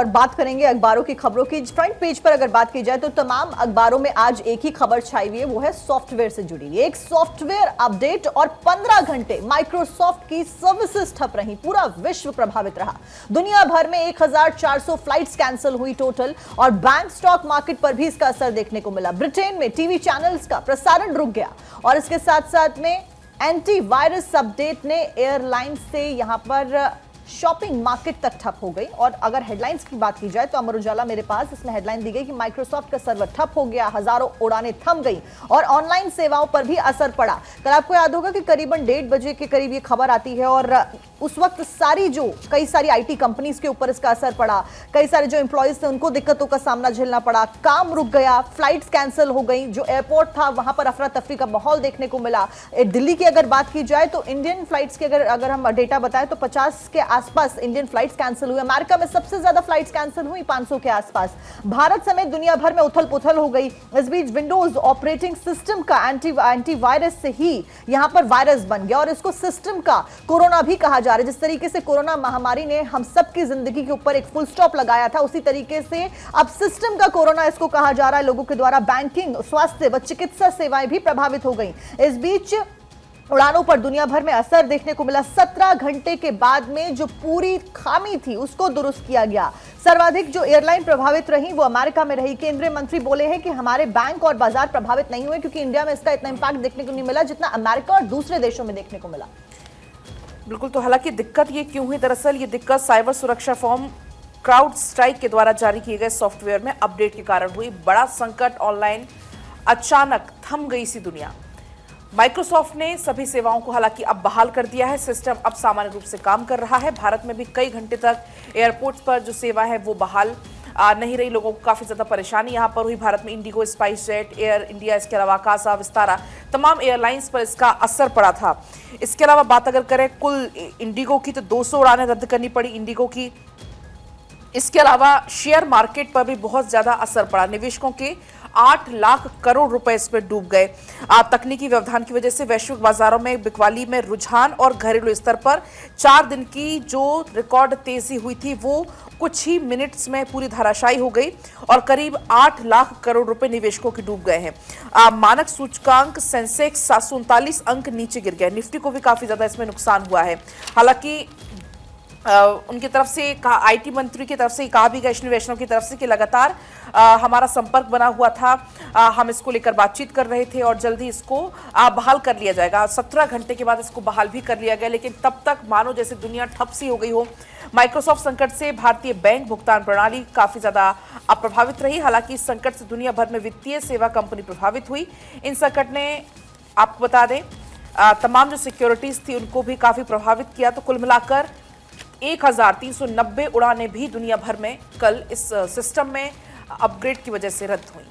और बात करेंगे अखबारों की खबरों की। फ्रंट पेज पर अगर बात की जाए तो तमाम अखबारों में आज एक ही खबर छाई हुई है, वो है सॉफ्टवेयर से जुड़ी एक सॉफ्टवेयर अपडेट। और 15 घंटे माइक्रोसॉफ्ट की सर्विसेज ठप रही, पूरा विश्व प्रभावित रहा। दुनिया भर में 1400 फ्लाइट्स कैंसिल हुई टोटल, और बैंक स्टॉक मार्केट पर भी इसका असर देखने को मिला। ब्रिटेन में टीवी चैनल्स का प्रसारण रुक गया, और इसके साथ साथ में एंटीवायरस अपडेट ने एयरलाइन से यहां पर शॉपिंग मार्केट तक ठप हो गई। और अगर हेडलाइंस की बात की जाए तो अमर उजाला मेरे पास, इसमें हेडलाइन दी गई कि माइक्रोसॉफ्ट का सर्वर ठप हो गया, हजारों उड़ानें थम गई और ऑनलाइन सेवाओं पर भी असर पड़ा। कल आपको याद होगा कि करीबन 1:30 बजे के करीब ये खबर आती है, और उस वक्त कई सारी आईटी कंपनीज के ऊपर इसका असर पड़ा। कई सारे जो एम्प्लॉयज थे उनको दिक्कतों का सामना झेलना पड़ा, काम रुक गया, फ्लाइट्स कैंसिल हो गई, जो एयरपोर्ट था वहां पर अफरा तफरी का माहौल देखने को मिला। दिल्ली की अगर बात की जाए तो इंडियन फ्लाइट्स की अगर हम डेटा बताएं तो 50 के आसपास इंडियन फ्लाइट्स कैंसिल हुई। अमेरिका में सबसे ज्यादा फ्लाइट्स कैंसिल हुई, 500 के आसपास। भारत समेत दुनिया भर में उथल पुथल हो गई। इस बीच विंडोज ऑपरेटिंग सिस्टम का एंटीवायरस से ही यहां पर वायरस बन गया, और इसको सिस्टम का कोरोना भी कहा जा रहा है। जिस तरीके से कोरोना महामारी ने हम सबकी जिंदगी के ऊपर एक फुल स्टॉप लगाया था, उसी तरीके से अब सिस्टम का कोरोना इसको कहा जा रहा है। लोगों के द्वारा बैंकिंग, स्वास्थ्य व चिकित्सा सेवाएं भी प्रभावित हो गई। इस बीच उड़ानों पर दुनिया भर में असर देखने को मिला। 17 घंटे के बाद में जो पूरी खामी थी उसको दुरुस्त किया गया। सर्वाधिक जो एयरलाइन प्रभावित रही वो अमेरिका में रही। केंद्रीय मंत्री बोले हैं कि हमारे बैंक और बाजार प्रभावित नहीं हुए, क्योंकि इंडिया में इसका इतना इंपैक्ट देखने को नहीं मिला जितना अमेरिका और दूसरे देशों में देखने को मिला। बिल्कुल, तो हालांकि दिक्कत ये क्यों हुई? दरअसल ये दिक्कत साइबर सुरक्षा फर्म क्राउड स्ट्राइक के द्वारा जारी किए गए सॉफ्टवेयर में अपडेट के कारण हुई। बड़ा संकट ऑनलाइन अचानक थम गई सी दुनिया। माइक्रोसॉफ्ट ने सभी सेवाओं को हालांकि अब बहाल कर दिया है। सिस्टम अब सामान्य रूप से काम कर रहा है। भारत में भी कई घंटे तक एयरपोर्ट्स पर जो सेवा है वो बहाल नहीं रही। लोगों को काफी ज्यादा परेशानी यहां पर हुई। भारत में Indigo, spice jet, air India, इसके अलावा आकाशा, विस्तारा, तमाम एयरलाइंस पर इसका असर पड़ा था। इसके अलावा बात अगर करें कुल इंडिगो की, तो 200 उड़ानें रद्द करनी पड़ी इंडिगो की। इसके अलावा शेयर मार्केट पर भी बहुत ज्यादा असर पड़ा। निवेशकों के 8 लाख करोड़ रुपए इसमें डूब गए। तकनीकी व्यवधान की वजह से वैश्विक बाजारों में बिकवाली में रुझान और घरेलू स्तर पर 4 दिन की जो रिकॉर्ड तेजी हुई थी वो कुछ ही मिनट्स में पूरी धराशायी हो गई, और करीब 8 लाख करोड़ रुपए निवेशकों के डूब गए हैं। मानक सूचकांक सेंसेक्स 739 अंक नीचे गिर गए। निफ्टी को भी काफी ज्यादा इसमें नुकसान हुआ है। हालांकि उनकी तरफ से आईटी मंत्री की तरफ से कहा भी गया, अश्विनी वैष्णव की तरफ से, कि लगातार हमारा संपर्क बना हुआ था, हम इसको लेकर बातचीत कर रहे थे और जल्दी इसको बहाल कर लिया जाएगा। 17 घंटे के बाद इसको बहाल भी कर लिया गया, लेकिन तब तक मानो जैसे दुनिया ठप सी हो गई हो। माइक्रोसॉफ्ट संकट से भारतीय बैंक भुगतान प्रणाली काफी ज्यादा प्रभावित रही। हालांकि इस संकट से दुनिया भर में वित्तीय सेवा कंपनी प्रभावित हुई। इन संकट ने, आपको बता दें, तमाम जो सिक्योरिटीज थी उनको भी काफी प्रभावित किया। तो कुल मिलाकर 1390 उड़ानें भी दुनिया भर में कल इस सिस्टम में अपग्रेड की वजह से रद्द हुई।